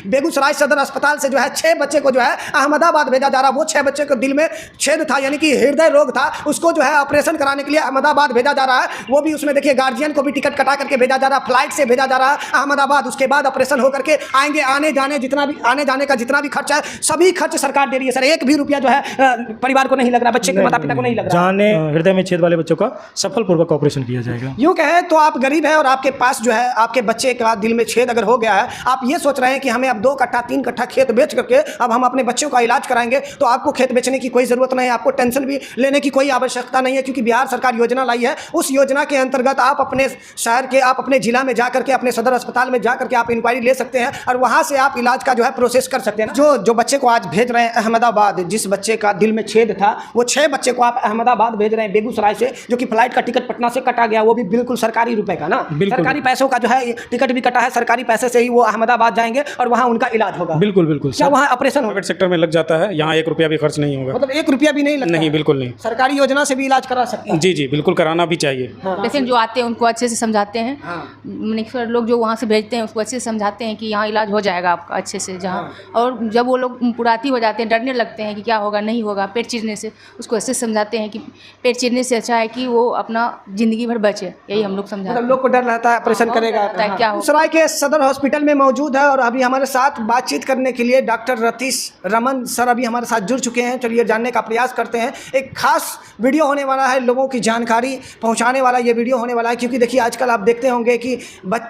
बेगूसराय सदर अस्पताल से जो है 6 बच्चे को जो है अहमदाबाद भेजा जा रहा है। वो 6 बच्चे को दिल में छेद था, यानी कि हृदय रोग था, उसको जो है ऑपरेशन कराने के लिए अहमदाबाद भेजा जा रहा है। वो भी उसमें देखिए गार्जियन को भी टिकट कटा करके भेजा जा रहा है, फ्लाइट से भेजा जा रहा है अहमदाबाद। उसके बाद ऑपरेशन होकर के आएंगे, आने जाने का जितना भी खर्चा है सभी खर्च सरकार दे रही है सर। 1 भी रुपया जो है परिवार को नहीं लग रहा, बच्चे के माता पिता को नहीं लग रहा। जाने हृदय में छेद वाले बच्चों का सफलपूर्वक ऑपरेशन किया जाएगा। यूँ कहें तो आप गरीब हैं और आपके पास जो है आपके बच्चे का दिल में छेद अगर हो गया है, आप ये सोच रहे हैं कि हमें अब 2 कट्ठा 3 कट्ठा खेत बेच करके अब हम अपने बच्चों का इलाज कराएंगे, तो आपको खेत बेचने की कोई ज़रूरत नहीं है, आपको टेंशन भी लेने की कोई आवश्यकता नहीं है, क्योंकि बिहार सरकार योजना लाई है। उस योजना के अंतर्गत आप अपने शहर के, आप अपने जिला में जा करके, अपने सदर अस्पताल में जा करके आप इंक्वायरी ले सकते हैं और वहाँ से आप इलाज का जो है प्रोसेस कर सकते हैं। जो बच्चे को आज भेज रहे हैं अहमदाबाद, जिस बच्चे का दिल में छेद था, वो 6 बच्चे को आप अहमदाबाद भेज रहे हैं बेगूसराय से, जो कि फ्लाइट का टिकट पटना से कटा गया, वो भी बिल्कुल सरकारी रुपए का ना, सरकारी पैसों का जो है टिकट भी कटा है, सरकारी पैसे से ही वो अहमदाबाद जाएंगे और वहाँ उनका इलाज होगा। बिल्कुल बिल्कुल। क्या वहाँ ऑपरेशन प्राइवेट सेक्टर में लग जाता है, यहाँ 1 रुपया भी खर्च नहीं होगा। मतलब 1 रुपया भी नहीं लगता? नहीं, बिल्कुल नहीं। सरकारी योजना से भी इलाज करा सकते हैं? जी जी बिल्कुल, कराना भी चाहिए। पेशेंट जो आते हैं उनको अच्छे से समझाते हैं, मिनिस्टर लोग जो वहाँ से भेजते हैं उसको अच्छे से समझाते हैं कि यहाँ इलाज हो जाएगा आपका अच्छे से जहाँ। और जब वो लोग पुराती हो जाते हैं, डरने लगते हैं कि क्या होगा नहीं होगा पेट चीरने से, उसको ऐसे समझाते हैं कि पेट चीरने से अच्छा है कि वो अपना ज़िंदगी भर बचे। यही हम लोग समझाते हैं। लोग को डर रहता है ऑपरेशन करेगा क्या हो। बेगूसराय के सदर हॉस्पिटल में मौजूद है और अभी हमारे साथ बातचीत करने के लिए डॉक्टर रतीश रमन सर अभी हमारे साथ जुड़ चुके हैं। चलिए जानने का प्रयास करते हैं। एक खास वीडियो होने वाला है, लोगों की जानकारी पहुंचाने वाला ये वीडियो होने वाला है, क्योंकि देखिए आजकल आप देखते होंगे कि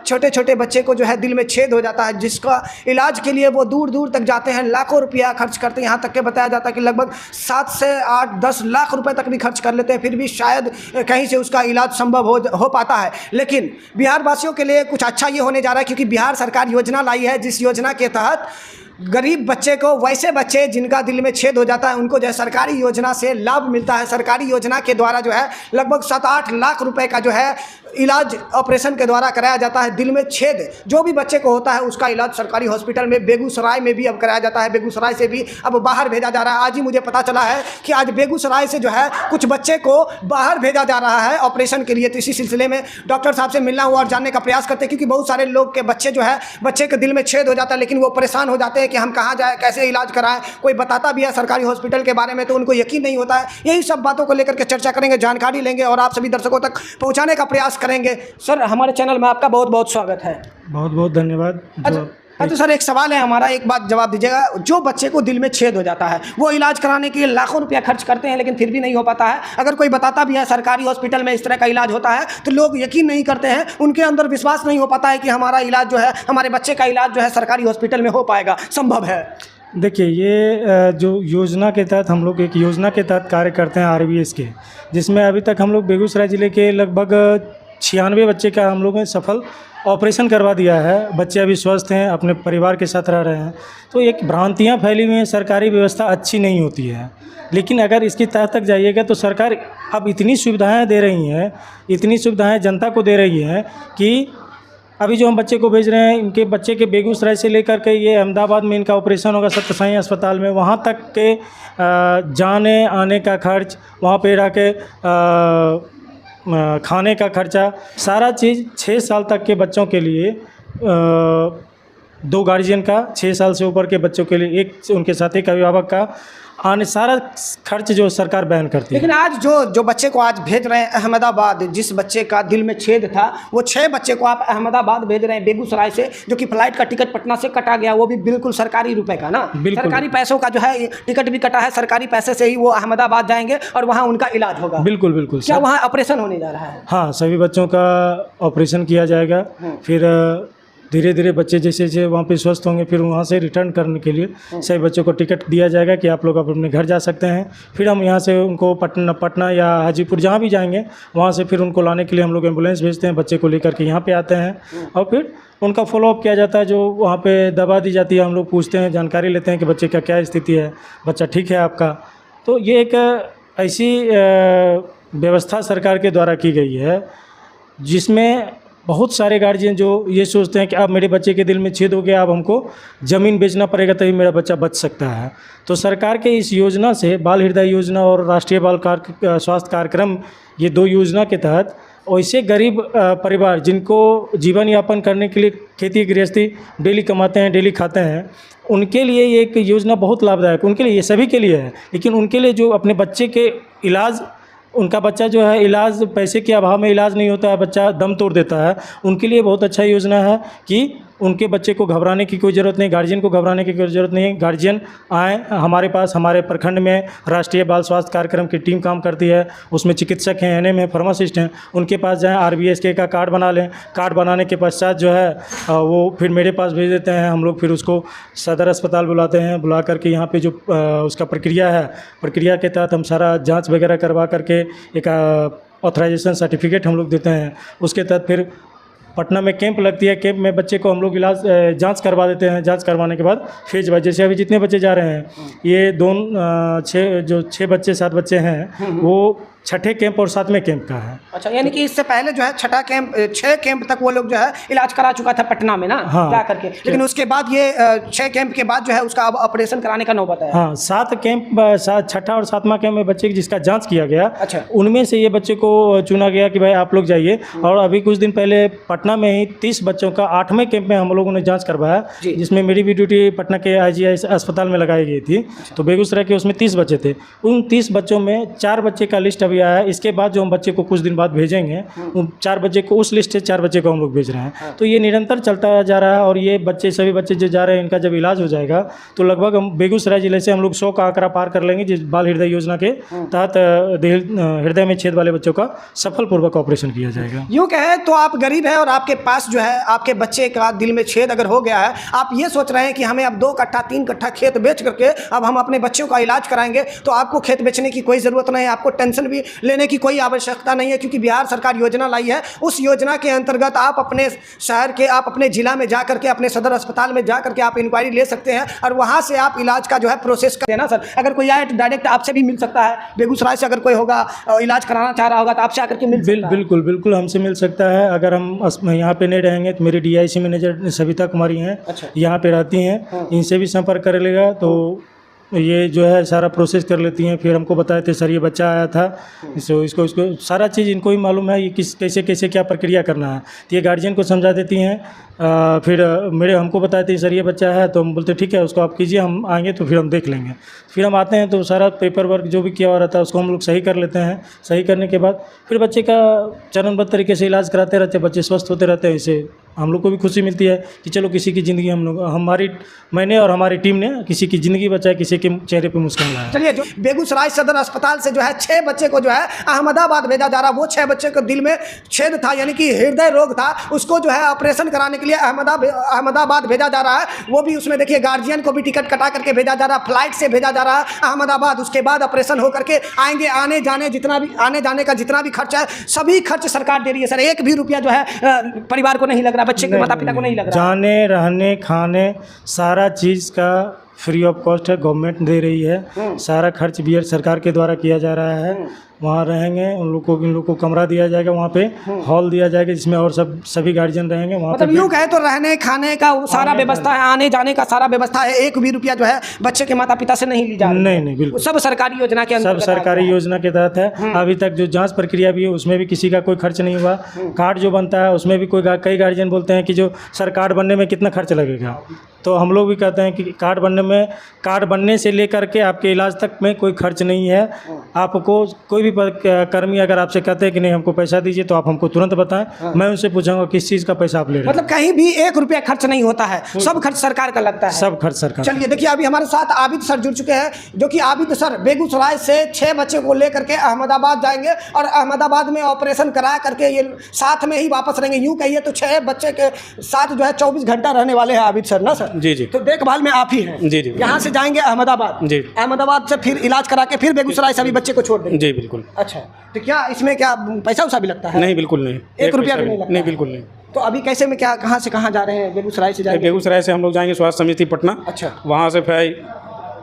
छोटे छोटे बच्चे को जो है दिल में छेद हो जाता है, जिसका इलाज के लिए वो दूर दूर तक जाते हैं, लाखों रुपया खर्च करते हैं। यहाँ तक के बताया जाता है कि लगभग 7 से 8-10 लाख रुपए तक भी खर्च कर लेते हैं, फिर भी शायद कहीं से उसका इलाज संभव हो पाता है। लेकिन बिहार वासियों के लिए कुछ अच्छा ये होने जा रहा है, क्योंकि बिहार सरकार योजना लाई है, जिस योजना के तहत गरीब बच्चे को, वैसे बच्चे जिनका दिल में छेद हो जाता है, उनको जो है सरकारी योजना से लाभ मिलता है। सरकारी योजना के द्वारा जो है लगभग 7-8 लाख रुपए का जो है इलाज ऑपरेशन के द्वारा कराया जाता है। दिल में छेद जो भी बच्चे को होता है उसका इलाज सरकारी हॉस्पिटल में बेगूसराय में भी अब कराया जाता है। बेगूसराय से भी अब बाहर भेजा जा रहा है। आज ही मुझे पता चला है कि आज बेगूसराय से जो है कुछ बच्चे को बाहर भेजा जा रहा है ऑपरेशन के लिए। तो इसी सिलसिले में डॉक्टर साहब से मिलना हुआ और जानने का प्रयास करते हैं, क्योंकि बहुत सारे लोग के बच्चे जो है, बच्चे के दिल में छेद हो जाता है, लेकिन वो परेशान हो जाते हैं कि हम कहाँ जाए, कैसे इलाज कराएं। कोई बताता भी है सरकारी हॉस्पिटल के बारे में तो उनको यकीन नहीं होता है। यही सब बातों को लेकर के चर्चा करेंगे, जानकारी लेंगे और आप सभी दर्शकों तक पहुंचाने का प्रयास करेंगे। सर हमारे चैनल में आपका बहुत बहुत स्वागत है। बहुत बहुत धन्यवाद। अच्छा सर, एक सवाल है हमारा, एक बात जवाब दीजिएगा। जो बच्चे को दिल में छेद हो जाता है, वो इलाज कराने के लिए लाखों रुपया खर्च करते हैं, लेकिन फिर भी नहीं हो पाता है। अगर कोई बताता भी है सरकारी हॉस्पिटल में इस तरह का इलाज होता है, तो लोग यकीन नहीं करते हैं, उनके अंदर विश्वास नहीं हो पाता है कि हमारा इलाज जो है, हमारे बच्चे का इलाज जो है सरकारी हॉस्पिटल में हो पाएगा, संभव है। देखिए, ये जो योजना के तहत हम लोग एक योजना के तहत कार्य करते हैं RVS के, जिसमें अभी तक हम लोग बेगूसराय ज़िले के लगभग 96 बच्चे का हम लोगों ने सफल ऑपरेशन करवा दिया है। बच्चे अभी स्वस्थ हैं, अपने परिवार के साथ रह रहे हैं। तो एक भ्रांतियाँ फैली हुई हैं, सरकारी व्यवस्था अच्छी नहीं होती है, लेकिन अगर इसकी तह तक जाइएगा तो सरकार अब इतनी सुविधाएं दे रही हैं, इतनी सुविधाएं जनता को दे रही हैं कि अभी जो हम बच्चे को भेज रहे हैं, इनके बच्चे के बेगूसराय से लेकर के ये अहमदाबाद में इनका ऑपरेशन होगा सत्य साई अस्पताल में, वहाँ तक के जाने आने का खर्च, वहाँ पे रह के खाने का खर्चा, सारा चीज़ 6 साल तक के बच्चों के लिए 2 गार्जियन का, 6 साल से ऊपर के बच्चों के लिए एक, उनके साथ एक अभिभावक का आने, सारा खर्च जो सरकार बैन करती है। लेकिन आज जो बच्चे को आज भेज रहे हैं अहमदाबाद, जिस बच्चे का दिल में छेद था, वो 6 बच्चे को आप अहमदाबाद भेज रहे हैं बेगूसराय से, जो कि फ्लाइट का टिकट पटना से कटा गया, वो भी बिल्कुल सरकारी रुपए का ना, सरकारी पैसों का जो है टिकट भी कटा है, सरकारी पैसे से ही वो अहमदाबाद जाएंगे और वहाँ उनका इलाज होगा। बिल्कुल बिल्कुल। क्या वहाँ ऑपरेशन होने जा रहा है? हाँ, सभी बच्चों का ऑपरेशन किया जाएगा। फिर धीरे धीरे बच्चे जैसे जैसे वहाँ पे स्वस्थ होंगे, फिर वहाँ से रिटर्न करने के लिए सभी बच्चों को टिकट दिया जाएगा कि आप लोग अपने घर जा सकते हैं। फिर हम यहाँ से उनको पटना या हाजीपुर जहाँ भी जाएंगे, वहाँ से फिर उनको लाने के लिए हम लोग एम्बुलेंस भेजते हैं, बच्चे को लेकर के यहाँ पे आते हैं और फिर उनका फॉलोअप किया जाता है। जो वहाँ पे दवा दी जाती है, हम लोग पूछते हैं, जानकारी लेते हैं कि बच्चे का क्या स्थिति है, बच्चा ठीक है आपका। तो ये एक ऐसी व्यवस्था सरकार के द्वारा की गई है, जिसमें बहुत सारे गार्जियन जो ये सोचते हैं कि अब मेरे बच्चे के दिल में छेद हो गया, अब हमको ज़मीन बेचना पड़ेगा तभी मेरा बच्चा बच सकता है। तो सरकार के इस योजना से, बाल हृदय योजना और राष्ट्रीय बाल स्वास्थ्य कार्यक्रम, ये 2 योजना के तहत वैसे गरीब परिवार जिनको जीवन यापन करने के लिए खेती गृहस्थी डेली कमाते हैं, डेली खाते हैं, उनके लिए ये एक योजना बहुत लाभदायक, उनके लिए, ये सभी के लिए है, लेकिन उनके लिए जो अपने बच्चे के इलाज, उनका बच्चा जो है इलाज, पैसे के अभाव में इलाज नहीं होता है, बच्चा दम तोड़ देता है, उनके लिए बहुत अच्छा योजना है कि उनके बच्चे को घबराने की कोई ज़रूरत नहीं, गार्जियन को घबराने की कोई ज़रूरत नहीं है। गार्जियन आए हमारे पास, हमारे प्रखंड में राष्ट्रीय बाल स्वास्थ्य कार्यक्रम की टीम काम करती है, उसमें चिकित्सक हैं, एनएम है, फार्मासिस्ट हैं, उनके पास जाएँ, RBSK का कार्ड बना लें। कार्ड बनाने के पश्चात जो है वो फिर मेरे पास भेज देते हैं, हम लोग फिर उसको सदर अस्पताल बुलाते हैं, बुला करके यहाँ पे जो उसका प्रक्रिया है, प्रक्रिया के तहत हम सारा जाँच वगैरह करवा करके एक ऑथराइजेशन सर्टिफिकेट हम लोग देते हैं। उसके तहत फिर पटना में कैंप लगती है, कैंप में बच्चे को हम लोग इलाज जांच करवा देते हैं। जांच करवाने के बाद फेज वाइज, जैसे अभी जितने बच्चे जा रहे हैं, ये 6 बच्चे 7 बच्चे हैं, वो छठे कैंप और 7वें कैंप का है। अच्छा, यानी कि इससे पहले जो है 6 कैंप तक वो लोग जो है इलाज करा चुका था पटना में ना, हाँ, जा करके, लेकिन उसके बाद ये 6 कैंप के बाद जो है उसका अब ऑपरेशन कराने का नौबत है। हाँ, 7 कैंप, छठा और 7वां कैंप में बच्चे जिसका जांच किया गया, अच्छा, उनमें से ये बच्चे को चुना गया कि भाई आप लोग जाइए। और अभी कुछ दिन पहले पटना में ही 30 बच्चों का 8वें कैंप में हम लोगों ने जाँच करवाया, जिसमें मेरी भी ड्यूटी पटना के IGI अस्पताल में लगाई गई थी। तो बेगूसराय के उसमें 30 बच्चे थे, उन 30 बच्चों में 4 बच्चे का लिस्ट अभी आया है। इसके बाद जो हम बच्चे को कुछ दिन बाद भेजेंगे, उन 4 बच्चे को, उस लिस्ट से 4 बच्चे को हम लोग भेज रहे हैं। तो ये निरंतर चलता जा रहा है, और ये बच्चे, सभी बच्चे जो जा रहे हैं, इनका जब इलाज हो जाएगा तो लगभग हम बेगूसराय जिले से हम लोग 100 का आंकड़ा पार कर लेंगे, जिस बाल हृदय योजना के तहत हृदय में छेद वाले बच्चों का सफलपूर्वक ऑपरेशन किया जाएगा। यूँ कहें तो आप गरीब हैं और आपके पास जो है आपके बच्चे का दिल में छेद अगर हो गया है, आप ये सोच रहे हैं कि हमें अब 2 कट्ठा 3 कट्ठा खेत बेच करके अब हम अपने बच्चों का इलाज कराएंगे, तो आपको खेत बेचने की कोई ज़रूरत नहीं है, आपको टेंशन भी लेने की कोई आवश्यकता नहीं है, क्योंकि बिहार सरकार योजना लाई है। उस योजना के अंतर्गत आप अपने शहर के, आप अपने जिला में जा करके, अपने सदर अस्पताल में जा करके आप इंक्वायरी ले सकते हैं, और वहाँ से आप इलाज का जो है प्रोसेस कर देना। सर, अगर कोई आए तो डायरेक्ट आपसे भी मिल सकता है, बेगूसराय से अगर कोई होगा इलाज कराना चाह रहा होगा तो आपसे आकर के मिल सकता है। बिल्कुल हमसे मिल सकता है। अगर हम यहाँ पे नहीं रहेंगे तो मेरी DIC मैनेजर सविता कुमारी हैं, यहाँ पे रहती हैं, इनसे भी संपर्क कर लेगा, तो ये जो है सारा प्रोसेस कर लेती हैं। फिर हमको बताए थे सर ये बच्चा आया था, इसको सारा चीज़ इनको ही मालूम है, ये कैसे क्या प्रक्रिया करना है, तो ये गार्जियन को समझा देती हैं। फिर हमको बताए थे सर ये बच्चा है, तो हम बोलते ठीक है उसको आप कीजिए, हम आएंगे तो फिर हम देख लेंगे। फिर हम आते हैं तो सारा पेपर वर्क जो भी किया हुआ रहता है उसको हम लोग सही कर लेते हैं। सही करने के बाद फिर बच्चे का चरणबद्ध तरीके से इलाज कराते रहते हैं, बच्चे स्वस्थ होते रहते हैं। इससे हम लोग को भी खुशी मिलती है कि चलो किसी की ज़िंदगी मैंने और हमारी टीम ने किसी की ज़िंदगी बचाई, किसी के चेहरे पे मुस्कान लाया। चलिए, जो बेगूसराय सदर अस्पताल से जो है 6 बच्चे को जो है अहमदाबाद भेजा जा रहा, वो 6 बच्चे को दिल में छेद था, यानी कि हृदय रोग था, उसको जो है ऑपरेशन कराने के लिए अहमदाबाद भेजा जा रहा है। वो भी उसमें देखिए गार्जियन को भी टिकट कटा करके भेजा जा रहा, फ्लाइट से भेजा जा रहा है अहमदाबाद। उसके बाद ऑपरेशन हो करके आएंगे, आने जाने का जितना भी खर्चा है सभी खर्च सरकार दे रही है। सर, 1 भी रुपया जो है परिवार को नहीं लग रहा, बच्चे के माता पिता को नहीं लग रहा। जाने, रहने, खाने, सारा चीज़ का फ्री ऑफ कॉस्ट है, गवर्नमेंट दे रही है। सारा खर्च भी सरकार के द्वारा किया जा रहा है। वहाँ रहेंगे, इन लोग को कमरा दिया जाएगा, वहाँ पे हॉल दिया जाएगा जिसमें और सभी गार्जियन रहेंगे वहाँ पे। मतलब यूँ कहे तो रहने खाने का सारा व्यवस्था है, आने जाने का सारा व्यवस्था है। 1 भी रुपया जो है बच्चे के माता पिता से नहीं ली जा रही। नहीं, बिल्कुल सब सरकारी योजना के अंतर्गत, सब सरकारी योजना के तहत है। अभी तक जो जांच प्रक्रिया भी है उसमें भी किसी का कोई खर्च नहीं हुआ। कार्ड जो बनता है उसमें भी कई गार्जियन बोलते हैं कि जो सर कार्ड बनने में कितना खर्च लगेगा, तो हम लोग भी कहते हैं कि कार्ड बनने से लेकर के आपके इलाज तक में कोई खर्च नहीं है। आपको कोई भी कर्मी अगर आपसे कहते हैं कि नहीं हमको पैसा दीजिए, तो आप हमको तुरंत बताएं, मैं उनसे पूछूंगा किस चीज़ का पैसा आप ले रहे हैं। मतलब कहीं भी 1 रुपया खर्च नहीं होता है, सब खर्च सरकार का लगता है, सब खर्च सरकार। चलिए, देखिए अभी हमारे साथ आबिद सर जुड़ चुके हैं, जो कि आबिद सर बेगूसराय से 6 बच्चे को लेकर के अहमदाबाद जाएंगे और अहमदाबाद में ऑपरेशन करा करके ये साथ में ही वापस रहेंगे। यूँ कहिए तो 6 बच्चे के साथ जो है 24 घंटा रहने वाले हैं आबिद सर ना सर? जी। तो देखभाल में आप ही हैं। जी। यहाँ से जाएंगे अहमदाबाद, अहमदाबाद से फिर इलाज करा के फिर बेगूसराय सभी बच्चे को छोड़ देंगे। जी बिल्कुल। अच्छा, तो क्या इसमें क्या पैसा उसा भी लगता है? नहीं, बिल्कुल नहीं, 1 रुपया भी नहीं लगता? नहीं, बिल्कुल नहीं। तो अभी कैसे में क्या, कहाँ से कहाँ जा रहे हैं? बेगूसराय से जाएंगे? बेगूसराय से हम लोग जाएंगे स्वास्थ्य समिति पटना। अच्छा, वहाँ से फिर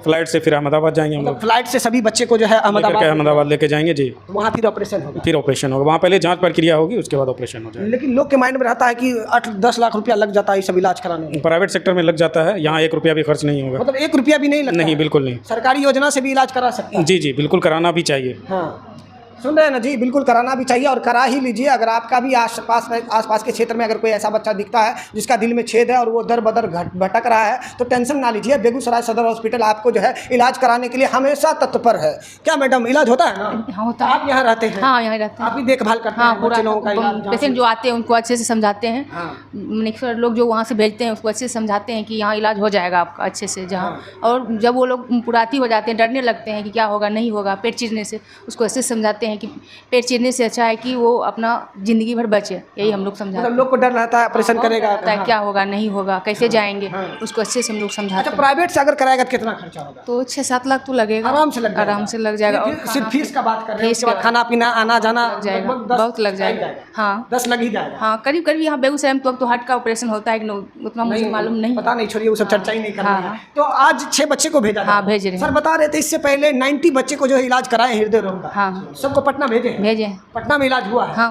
फ्लाइट से फिर अहमदाबाद जाएंगे हम लोग। फ्लाइट से सभी बच्चे को जो है अहमदाबाद लेके जाएंगे। जी, वहाँ फिर ऑपरेशन होगा। वहाँ पहले जांच प्रक्रिया होगी, उसके बाद ऑपरेशन हो जाएगा। लेकिन लोग के माइंड में रहता है कि 8-10 लाख रुपया लग जाता है ये सब इलाज कराने में। प्राइवेट सेक्टर में लग जाता है, यहाँ 1 रुपया भी खर्च नहीं होगा। मतलब 1 रुपया भी नहीं लगता? नहीं, बिल्कुल नहीं। सरकारी योजना से भी इलाज करा सकते हैं? जी, बिल्कुल कराना भी चाहिए। हाँ, सुन रहे हैं ना जी, बिल्कुल कराना भी चाहिए और करा ही लीजिए। अगर आपका भी आसपास के क्षेत्र में अगर कोई ऐसा बच्चा दिखता है जिसका दिल में छेद है और वो दर बदर भटक रहा है तो टेंशन ना लीजिए। बेगूसराय सदर हॉस्पिटल आपको जो है इलाज कराने के लिए हमेशा तत्पर है। क्या मैडम इलाज होता है ना? हाँ होता है। आप यहाँ रहते हैं? हाँ यहाँ रहते हैं। आप भी देखभाल करते हाँ हैं पूरा बच्चे लोगों का इलाज? पेशेंट जो आते हैं उनको अच्छे से समझाते हैं। हाँ। मिनिस्टर लोग जो वहाँ से भेजते हैं उसको अच्छे से समझाते हैं कि यहाँ इलाज हो जाएगा आपका अच्छे से जहाँ। और जब वो लोग पुराती हो जाते हैं, डरने लगते हैं कि क्या होगा नहीं होगा पेट चीरने से, उसको ऐसे समझाते हैं कि पेट चीरने से अच्छा है कि वो अपना ज़िंदगी भर बचे। यही हम लोग समझाते हैं। मतलब लोग को डर रहता है ऑपरेशन करेगा क्या होगा नहीं होगा, कैसे जाएंगे, उसको अच्छे से हम लोग समझाते अच्छा हैं। प्राइवेट से अगर कराएगा तो कितना खर्चा होगा? तो 6-7 लाख तो लगेगा, आराम से लग जाएगा। आराम से लग जाएगा। और सिर्फ फीस का बात कर रहे हैं, फीस उसके बाद खाना पीना आना जाना लग जाएगा, लगभग 10 बहुत लग जाएगा। हाँ 10 लग ही जाएगा। हाँ करीब करीब यहाँ बेगूसराय में तो हार्ट का ऑपरेशन होता है कि नहीं उतना मुझे मालूम नहीं। पता नहीं, छोड़िए वो सब चर्चा ही नहीं करना हाँ, है। हाँ। तो आज 6 बच्चे को भेजा हाँ था। भेज रहे हैं। सर बता रहे थे इससे पहले 90 बच्चे को जो है इलाज कराए हृदय रोग का। हाँ सबको पटना भेजे हैं? भेजे हैं। पटना में इलाज हुआ है? हाँ